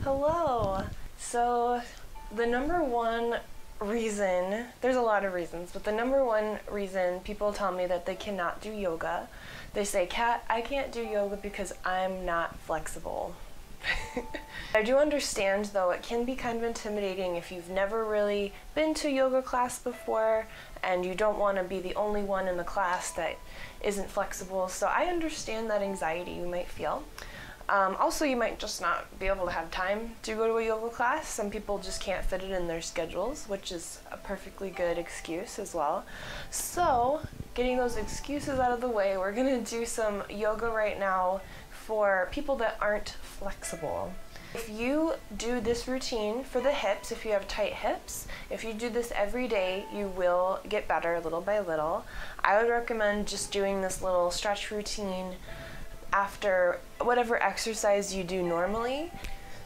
Hello. So the number one reason, there's a lot of reasons, but the number one reason people tell me that they cannot do yoga, they say, Kat, I can't do yoga because I'm not flexible. I do understand though, it can be kind of intimidating if you've never really been to yoga class before and you don't want to be the only one in the class that isn't flexible. So I understand that anxiety you might feel. Also, you might just not be able to have time to go to a yoga class. Some people just can't fit it in their schedules, which is a perfectly good excuse as well. So, getting those excuses out of the way, we're going to do some yoga right now for people that aren't flexible. If you do this routine for the hips, if you have tight hips, if you do this every day, you will get better little by little. I would recommend just doing this little stretch routine after whatever exercise you do normally.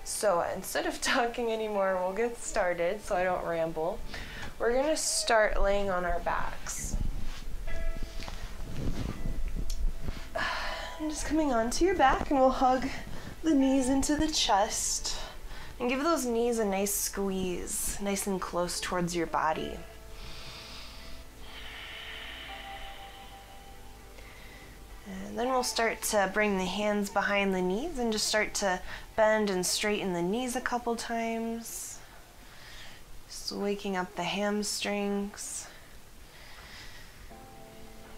So instead of talking anymore, we'll get started so I don't ramble. We're gonna start laying on our backs. I'm just coming onto your back and we'll hug the knees into the chest and give those knees a nice squeeze, nice and close towards your body. And then we'll start to bring the hands behind the knees and just start to bend and straighten the knees a couple times. Just waking up the hamstrings.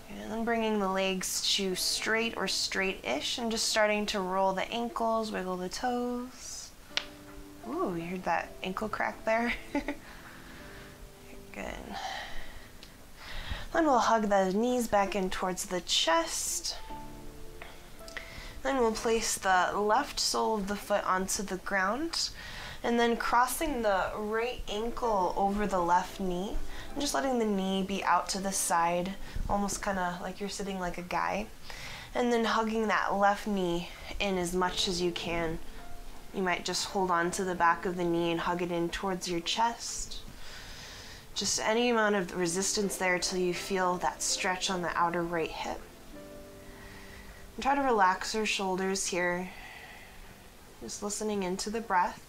And then bringing the legs to straight or straight-ish and just starting to roll the ankles, wiggle the toes. Ooh, you heard that ankle crack there? Good. Then we'll hug the knees back in towards the chest. Then we'll place the left sole of the foot onto the ground and then crossing the right ankle over the left knee and just letting the knee be out to the side, almost kind of like you're sitting like a guy. And then hugging that left knee in as much as you can. You might just hold on to the back of the knee and hug it in towards your chest. Just any amount of resistance there till you feel that stretch on the outer right hip. And try to relax your shoulders here. Just listening into the breath.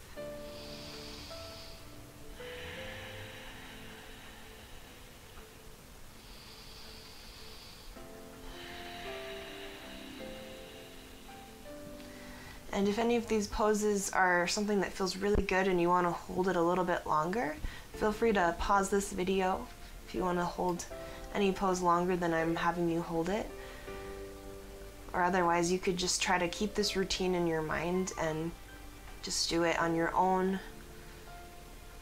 And if any of these poses are something that feels really good and you want to hold it a little bit longer, feel free to pause this video if you want to hold any pose longer than I'm having you hold it. Or otherwise, you could just try to keep this routine in your mind and just do it on your own.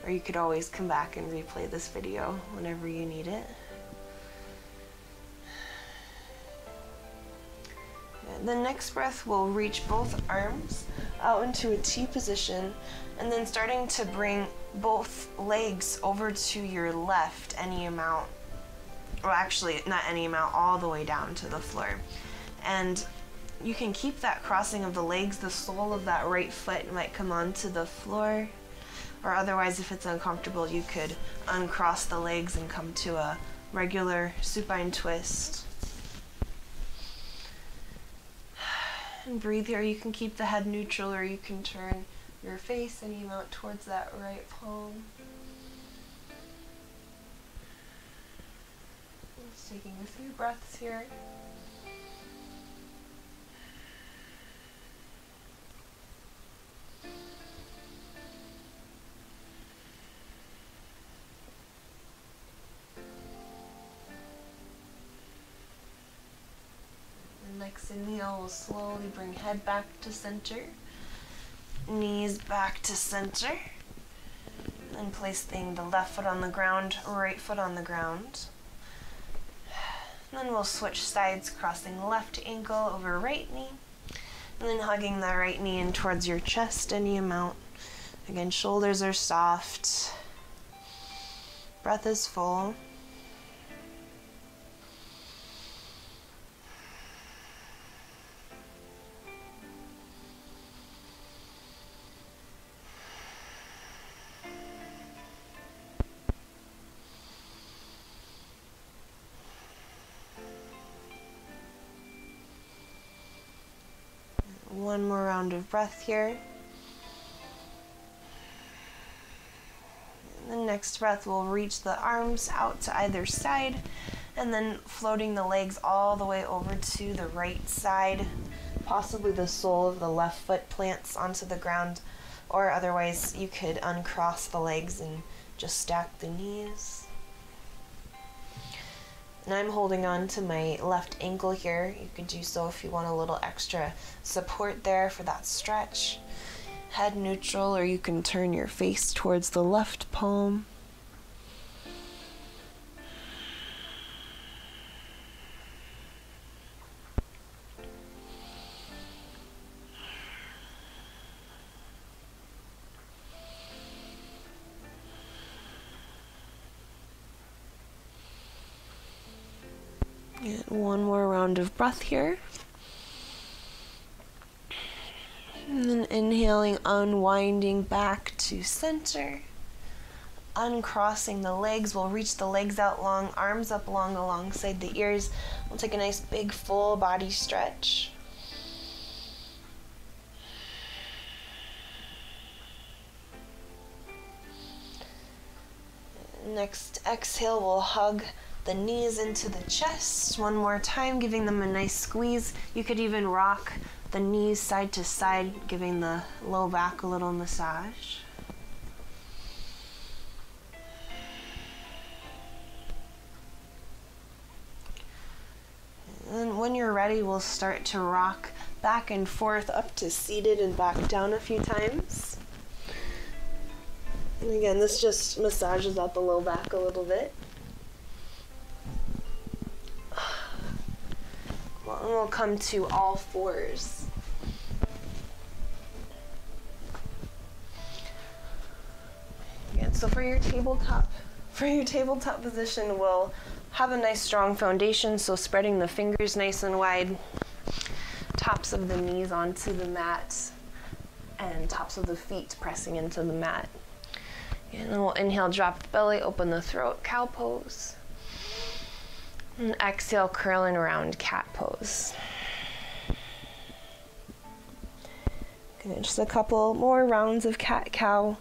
Or you could always come back and replay this video whenever you need it. The next breath, we'll reach both arms out into a T position and then starting to bring both legs over to your left any amount, or actually not any amount, all the way down to the floor. And you can keep that crossing of the legs, the sole of that right foot might come onto the floor, or otherwise if it's uncomfortable you could uncross the legs and come to a regular supine twist. And breathe here. You can keep the head neutral or you can turn your face any amount towards that right palm. Just taking a few breaths here. Next inhale, we'll slowly bring head back to center, knees back to center, and placing the left foot on the ground, right foot on the ground. And then we'll switch sides, crossing left ankle over right knee, and then hugging the right knee in towards your chest any amount. Again, shoulders are soft, breath is full. One more round of breath here. The next breath, we'll reach the arms out to either side, and then floating the legs all the way over to the right side. Possibly the sole of the left foot plants onto the ground, or otherwise you could uncross the legs and just stack the knees. And I'm holding on to my left ankle here. You could do so if you want a little extra support there for that stretch. Head neutral, or you can turn your face towards the left palm. And one more round of breath here. And then inhaling, unwinding back to center. Uncrossing the legs. We'll reach the legs out long, arms up long alongside the ears. We'll take a nice big full body stretch. Next exhale, we'll hug the knees into the chest one more time, giving them a nice squeeze. You could even rock the knees side to side, giving the low back a little massage. And when you're ready, we'll start to rock back and forth up to seated and back down a few times. And again, this just massages out the low back a little bit. And we'll come to all fours. Again, so for your tabletop position, we'll have a nice strong foundation, so spreading the fingers nice and wide, tops of the knees onto the mat, and tops of the feet pressing into the mat. And then we'll inhale, drop the belly, open the throat, cow pose. And exhale, curling around, cat pose. Okay, just a couple more rounds of cat-cow.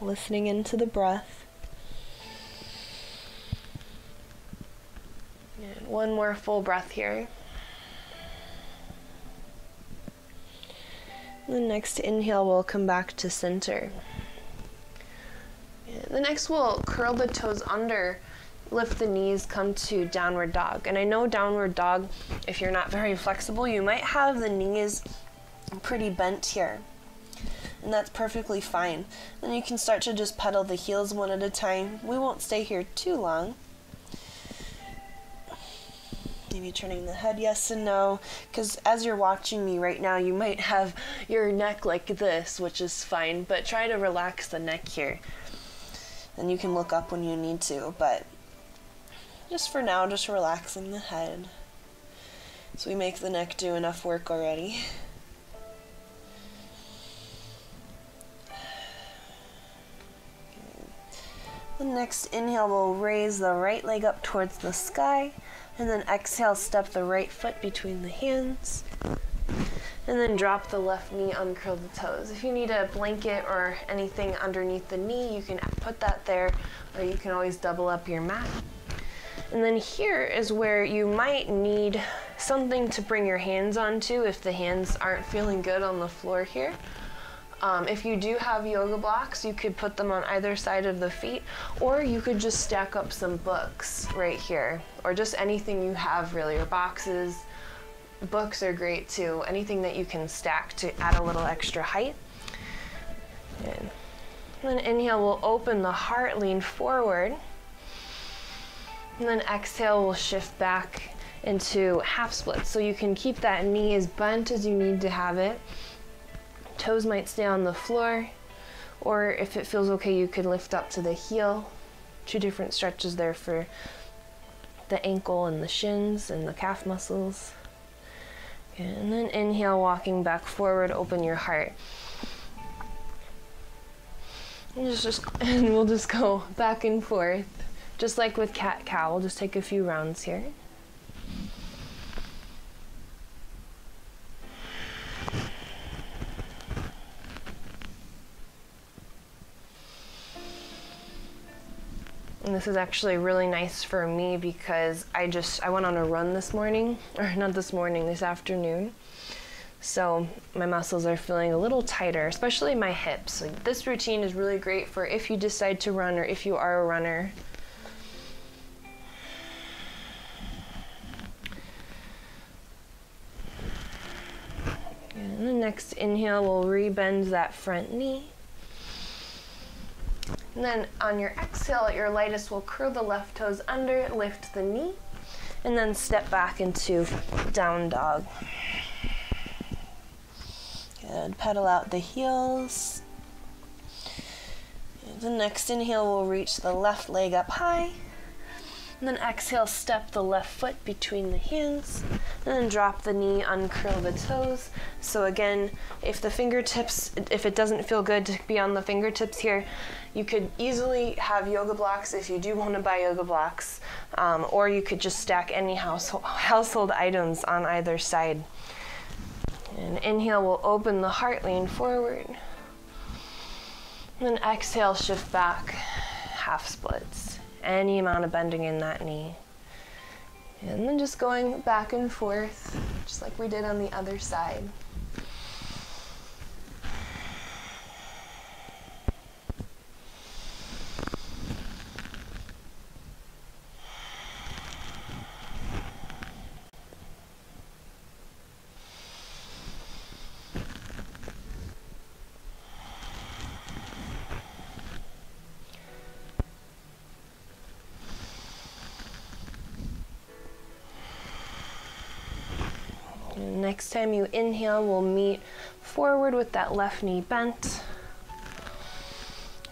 Listening into the breath. And one more full breath here. The next inhale, we'll come back to center. And the next, we'll curl the toes under, lift the knees, come to downward dog. And I know downward dog, if you're not very flexible, you might have the knees pretty bent here. And that's perfectly fine. Then you can start to just pedal the heels one at a time. We won't stay here too long. Maybe turning the head yes and no, because as you're watching me right now, you might have your neck like this, which is fine, but try to relax the neck here. And you can look up when you need to, but just for now, just relaxing the head. So we make the neck do enough work already. The next inhale, we'll raise the right leg up towards the sky, and then exhale, step the right foot between the hands, and then drop the left knee, uncurl the toes. If you need a blanket or anything underneath the knee, you can put that there, or you can always double up your mat. And then here is where you might need something to bring your hands onto if the hands aren't feeling good on the floor here. If you do have yoga blocks, you could put them on either side of the feet, or you could just stack up some books right here, or just anything you have really, or boxes. Books are great too, anything that you can stack to add a little extra height. And then inhale, we'll open the heart, lean forward, and then exhale, we'll shift back into half splits. So you can keep that knee as bent as you need to have it. Toes might stay on the floor, or if it feels okay, you could lift up to the heel. Two different stretches there for the ankle and the shins and the calf muscles. And then inhale, walking back forward, open your heart. And we'll just go back and forth, just like with cat-cow. We'll just take a few rounds here. And this is actually really nice for me because I went on a run this morning, or not this morning, this afternoon. So my muscles are feeling a little tighter, especially my hips. So this routine is really great for if you decide to run or if you are a runner. And the next inhale, we'll rebend that front knee. And then on your exhale, at your lightest, we'll curl the left toes under, lift the knee, and then step back into down dog. Good. Pedal out the heels. The next inhale, we'll reach the left leg up high. And then exhale, step the left foot between the hands. And then drop the knee, uncurl the toes. So again, if it doesn't feel good to be on the fingertips here, you could easily have yoga blocks if you do want to buy yoga blocks. Or you could just stack any household items on either side. And inhale, we'll open the heart, lean forward. And then exhale, shift back, half splits. Any amount of bending in that knee. And then just going back and forth, just like we did on the other side. Next time you inhale, we'll meet forward with that left knee bent.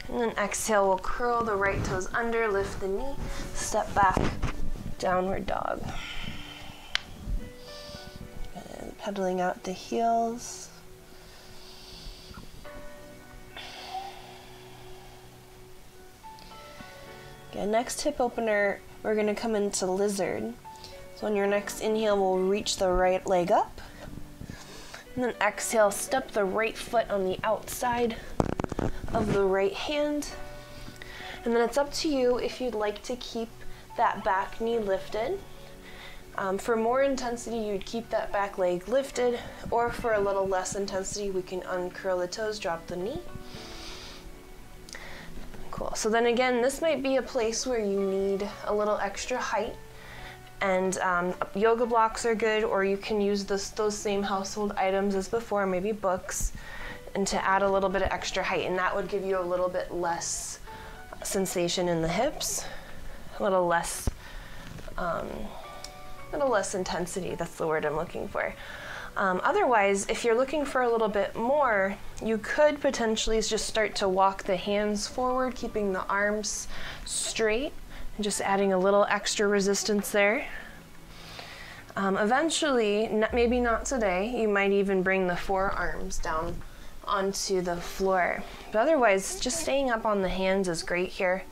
And then exhale, we'll curl the right toes under, lift the knee, step back, downward dog. And pedaling out the heels. Okay, next hip opener, we're going to come into lizard. So on your next inhale, we'll reach the right leg up. And then exhale, step the right foot on the outside of the right hand. And then it's up to you if you'd like to keep that back knee lifted. For more intensity, you'd keep that back leg lifted, or for a little less intensity, we can uncurl the toes, drop the knee. Cool. So then again, this might be a place where you need a little extra height. And yoga blocks are good, or you can use those same household items as before, maybe books, and to add a little bit of extra height, and that would give you a little bit less sensation in the hips, a little less intensity. That's the word I'm looking for. Otherwise, if you're looking for a little bit more, you could potentially just start to walk the hands forward, keeping the arms straight. And just adding a little extra resistance there. Eventually, maybe not today, you might even bring the forearms down onto the floor. But otherwise, just staying up on the hands is great here.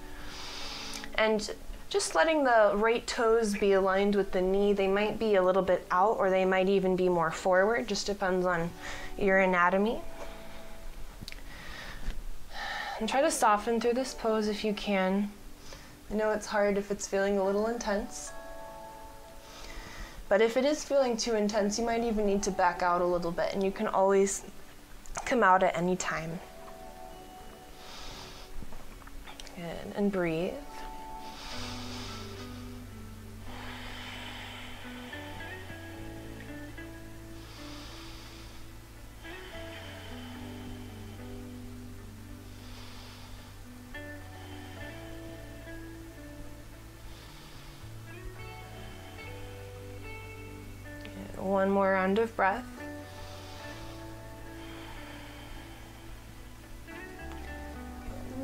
And just letting the right toes be aligned with the knee. They might be a little bit out, or they might even be more forward. Just depends on your anatomy. And try to soften through this pose if you can. I know it's hard if it's feeling a little intense, but if it is feeling too intense, you might even need to back out a little bit, and you can always come out at any time. Good, and breathe. One more round of breath.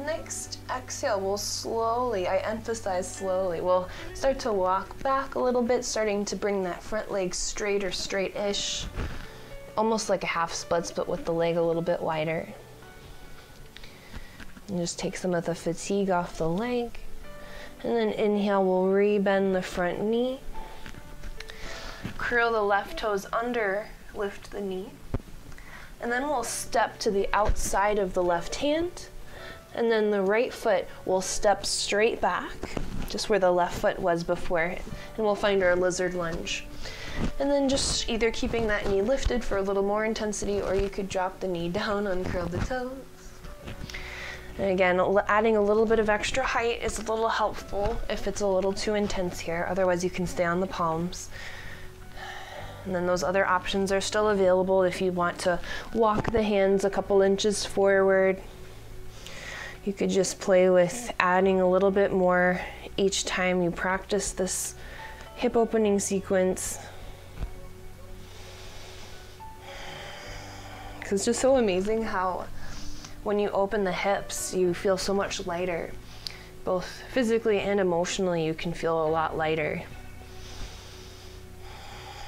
Next exhale, we'll slowly, I emphasize slowly, we'll start to walk back a little bit, starting to bring that front leg straight or straight-ish, almost like a half splits, but with the leg a little bit wider. And just take some of the fatigue off the leg. And then inhale, we'll re-bend the front knee. Curl the left toes under, lift the knee. And then we'll step to the outside of the left hand. And then the right foot will step straight back, just where the left foot was before. And we'll find our lizard lunge. And then just either keeping that knee lifted for a little more intensity, or you could drop the knee down, uncurl the toes. And again, adding a little bit of extra height is a little helpful if it's a little too intense here. Otherwise, you can stay on the palms. And then those other options are still available if you want to walk the hands a couple inches forward. You could just play with adding a little bit more each time you practice this hip opening sequence. Because it's just so amazing how when you open the hips, you feel so much lighter. Both physically and emotionally, you can feel a lot lighter.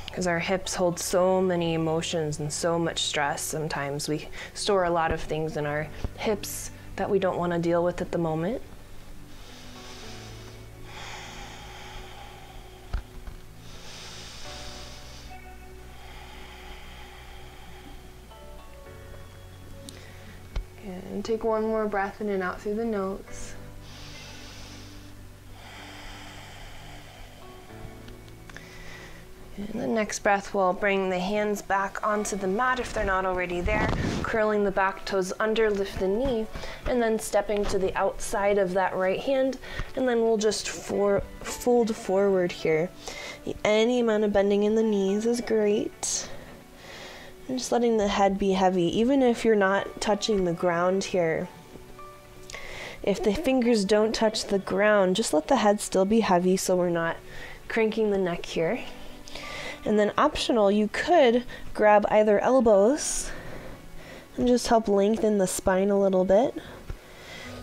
Because our hips hold so many emotions and so much stress. Sometimes we store a lot of things in our hips that we don't want to deal with at the moment. And take one more breath in and out through the nose. And the next breath, we'll bring the hands back onto the mat if they're not already there, curling the back toes under, lift the knee, and then stepping to the outside of that right hand, and then we'll just fold forward here. Any amount of bending in the knees is great. And just letting the head be heavy, even if you're not touching the ground here. If the fingers don't touch the ground, just let the head still be heavy so we're not cranking the neck here. And then optional, you could grab either elbows and just help lengthen the spine a little bit.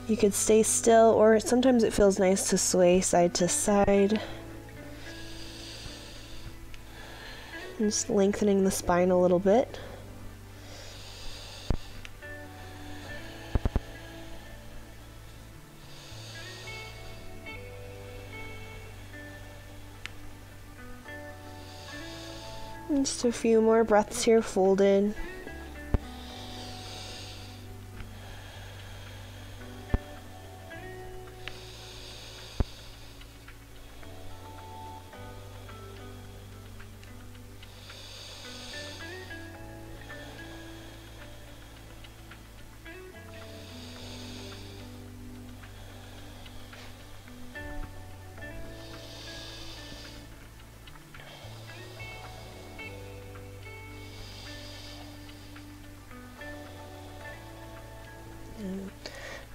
You could stay still, or sometimes it feels nice to sway side to side. And just lengthening the spine a little bit. And just a few more breaths here, folded.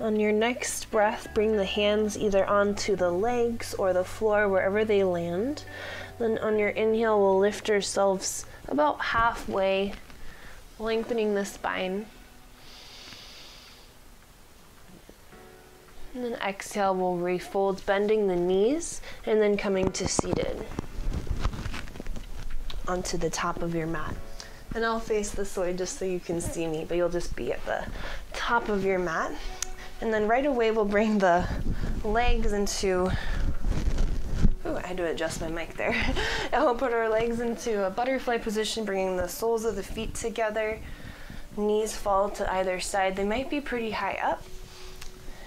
On your next breath, bring the hands either onto the legs or the floor, wherever they land. Then on your inhale, we'll lift ourselves about halfway, lengthening the spine. And then exhale, we'll refold, bending the knees, and then coming to seated onto the top of your mat. And I'll face this way just so you can see me, but you'll just be at the top of your mat. And then right away we'll bring the legs into, ooh, I had to adjust my mic there. And we'll put our legs into a butterfly position, bringing the soles of the feet together. Knees fall to either side. They might be pretty high up.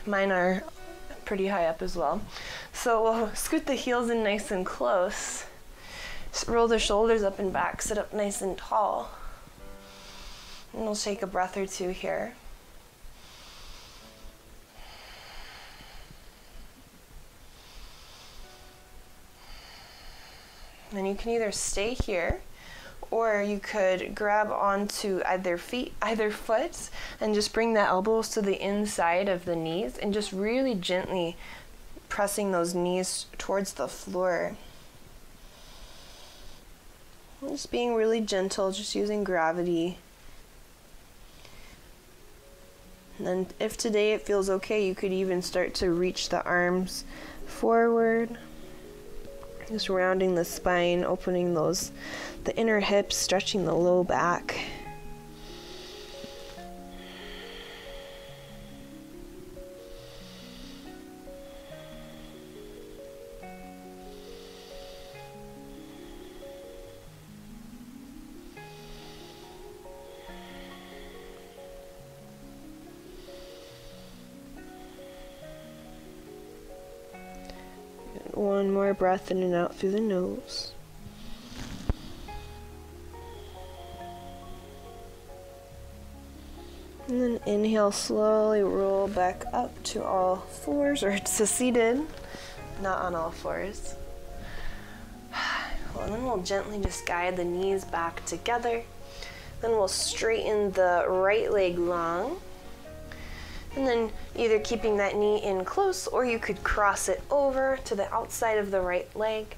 Mine are pretty high up as well. So we'll scoot the heels in nice and close. Just roll the shoulders up and back, sit up nice and tall. And we'll take a breath or two here. And you can either stay here, or you could grab onto either foot, and just bring the elbows to the inside of the knees, and just really gently pressing those knees towards the floor. Just being really gentle, just using gravity. And then if today it feels okay, you could even start to reach the arms forward. Just rounding the spine, opening the inner hips, stretching the low back. One more breath in and out through the nose. And then inhale, slowly roll back up to all fours, or to seated, not on all fours. Well, and then we'll gently just guide the knees back together. Then we'll straighten the right leg long. And then either keeping that knee in close, or you could cross it over to the outside of the right leg.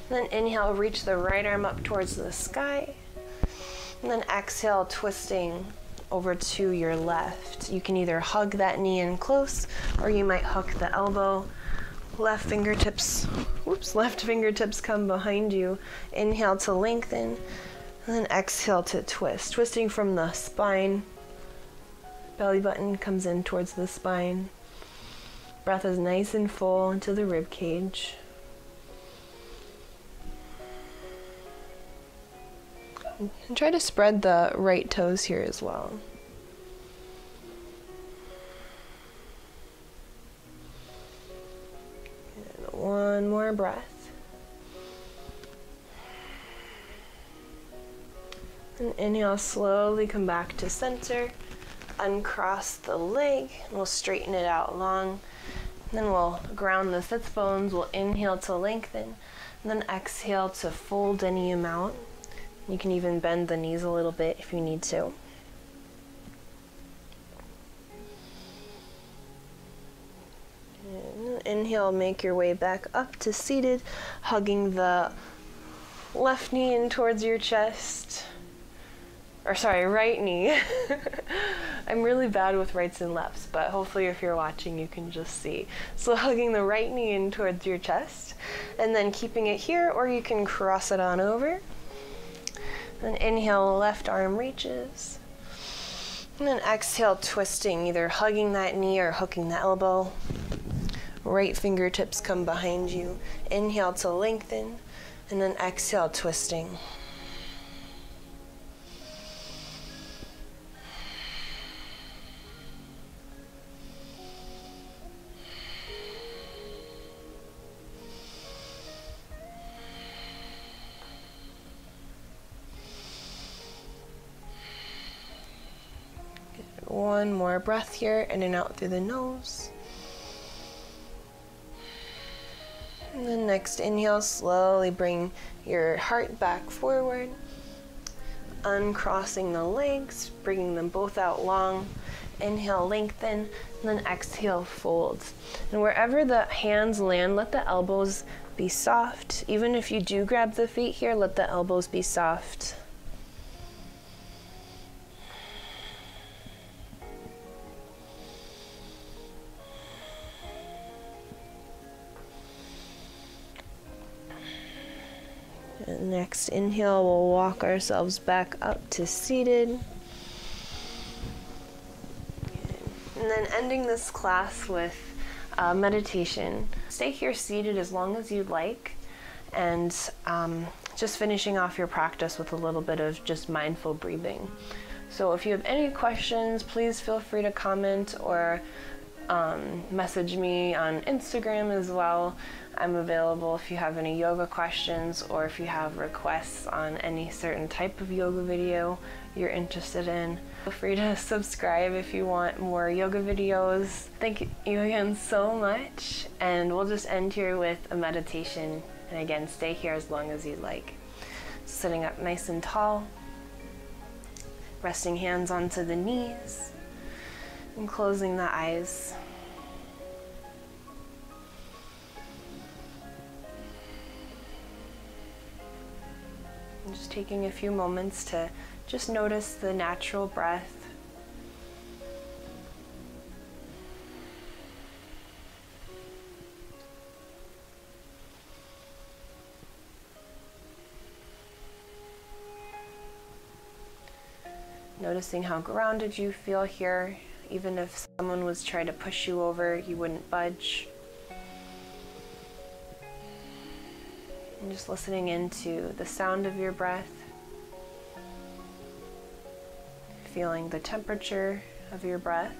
And then inhale, reach the right arm up towards the sky. And then exhale, twisting over to your left. You can either hug that knee in close, or you might hook the elbow. Left fingertips come behind you. Inhale to lengthen, and then exhale to twist. Twisting from the spine. Belly button comes in towards the spine. Breath is nice and full into the rib cage. And try to spread the right toes here as well. And one more breath. And inhale, slowly come back to center. Uncross the leg, and we'll straighten it out long. And then we'll ground the sits bones. We'll inhale to lengthen, and then exhale to fold any amount. You can even bend the knees a little bit if you need to. And inhale, make your way back up to seated, hugging the left knee in towards your chest. Or sorry, right knee. I'm really bad with rights and lefts, but hopefully if you're watching you can just see. So hugging the right knee in towards your chest, and then keeping it here, or you can cross it on over. Then inhale, left arm reaches. And then exhale, twisting, either hugging that knee or hooking the elbow. Right fingertips come behind you. Inhale to lengthen, and then exhale, twisting. One more breath here, in and out through the nose. And then next inhale, slowly bring your heart back forward. Uncrossing the legs, bringing them both out long. Inhale, lengthen, and then exhale, fold. And wherever the hands land, let the elbows be soft. Even if you do grab the feet here, let the elbows be soft. And next inhale, we'll walk ourselves back up to seated. And then ending this class with meditation. Stay here seated as long as you'd like, and just finishing off your practice with a little bit of just mindful breathing. So if you have any questions, please feel free to comment or message me on Instagram as well. I'm available if you have any yoga questions, or if you have requests on any certain type of yoga video you're interested in. Feel free to subscribe if you want more yoga videos. Thank you again so much, and we'll just end here with a meditation. And again, stay here as long as you'd like. Sitting up nice and tall, resting hands onto the knees, and closing the eyes. And just taking a few moments to just notice the natural breath. Noticing how grounded you feel here. Even if someone was trying to push you over, you wouldn't budge. And just listening into the sound of your breath, feeling the temperature of your breath,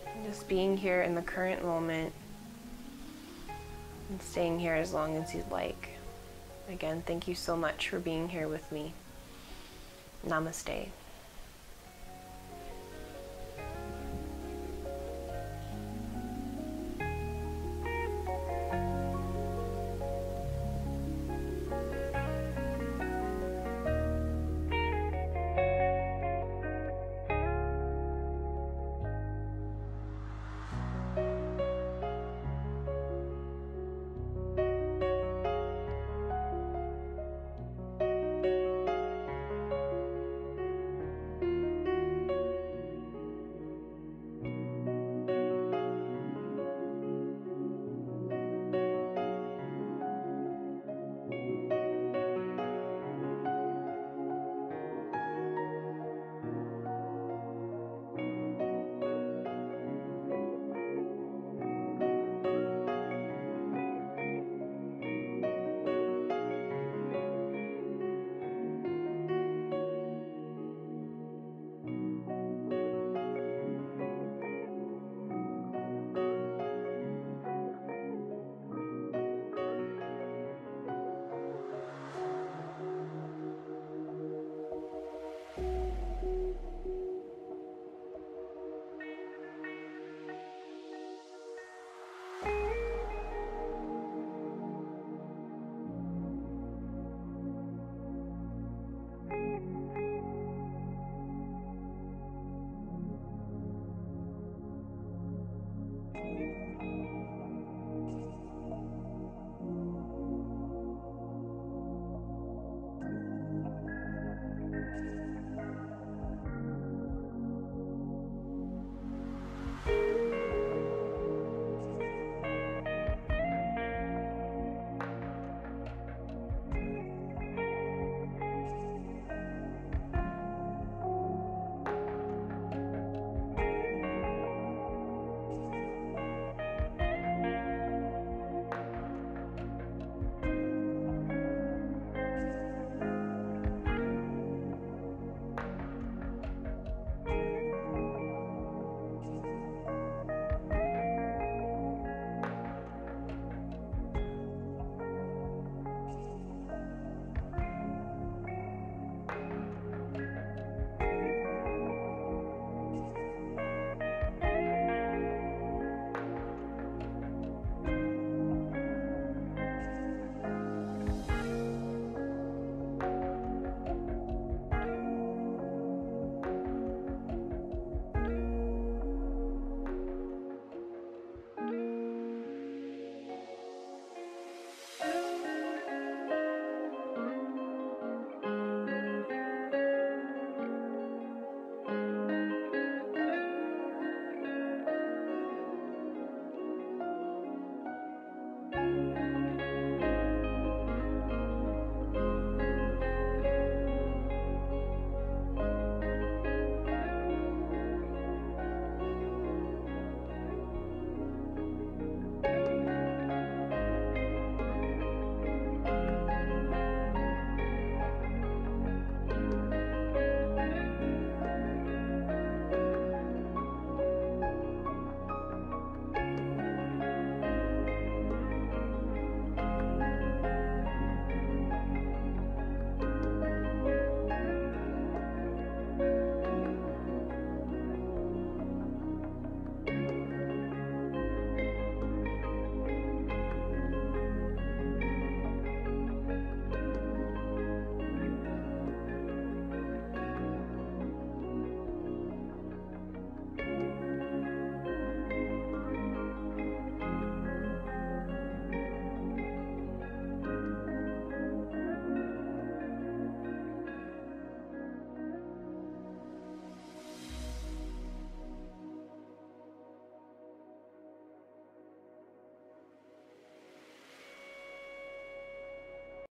and Just being here in the current moment and staying here as long as you'd like. Again, thank you so much for being here with me. Namaste.